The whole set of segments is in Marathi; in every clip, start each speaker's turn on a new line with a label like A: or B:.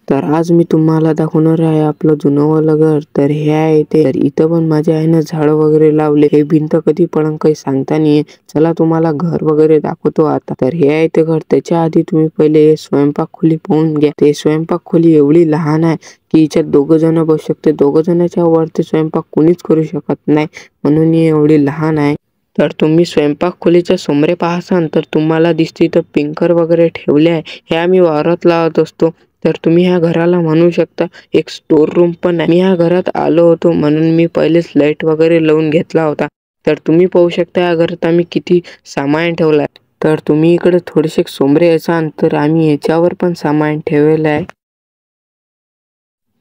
A: तर आज मी तुम्हाला दाखवणार आहे आपलं जुनंवालं घर. तर हे आहे ते. तर इथं पण माझ्या आईनं झाडं वगैरे लावले. हे भिंत कधी पडन काही सांगता नाही. चला तुम्हाला घर वगैरे दाखवतो आता. तर हे आहे ते घर. त्याच्या आधी तुम्ही पहिले स्वयंपाक खोली पाहून घ्या. ते स्वयंपाक खोली एवढी लहान आहे की हिच्यात 2 जण बसू शकते. 2 जणांच्या वरती स्वयंपाक कोणीच करू शकत नाही, म्हणून ही एवढी लहान आहे. तर तुम्ही स्वयंपाक खोलीच्या समोर पाहसाल तर तुम्हाला दिसते इथं पिंकर वगैरे ठेवले आहे. हे आम्ही वावरात लावत असतो. तर तुम्ही ह्या घराला म्हणू शकता एक स्टोर रूम पण आहे. मी ह्या घरात आलो होतो म्हणून मी पहिलेच लाईट वगैरे लावून घेतला होता. तर तुम्ही पाहू शकता या घरात आम्ही किती सामान ठेवलाय. तर तुम्ही इकडे थोडेसे समोर असाल तर आम्ही याच्यावर पण सामान ठेवलेलं आहे.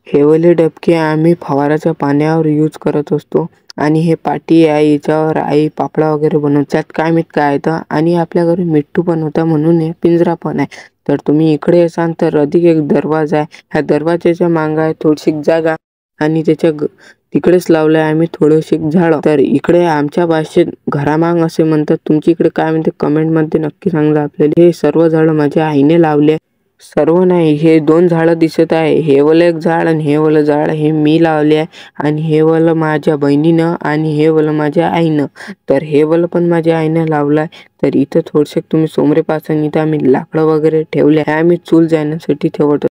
A: हे वाले डबके आम्ही फवाराच्या पाण्यावर यूज करत असतो. आणि हे पाटी आहे, याच्यावर आई पापडा वगैरे बनवतात. काय माहित काय आहे तर. आणि आपल्या घरी मिठ्ठू पण होता म्हणून हे पिंजरा पण आहे. तर तुम्ही इकडे असाल तर अधिक एक दरवाजा आहे. ह्या दरवाजाच्या मागं आहे थोडीशी जागा आणि त्याच्या तिकडेच लावलं आहे आम्ही थोडेसे झाडं. तर इकडे आमच्या भाषेत घरामाग असे म्हणतात. तुमच्या इकडे काय म्हणते कमेंटमध्ये नक्की सांगा आपल्याला. हे सर्व झाडं माझ्या आईने लावले. सर्व नाही, हे 2 झाडं दिसत आहे. हे वालं एक झाड आणि हे वालं झाड हे मी लावले आहे. आणि हे वालं माझ्या बहिणीनं आणि हे वालं माझ्या आईनं. तर हे वालं पण माझ्या आईनं लावलं आहे. तर इथं थोडेसे तुम्ही समोर पाहता इथं आम्ही लाकडं वगैरे ठेवले आहे. आम्ही चूल जाळण्यासाठी ठेवत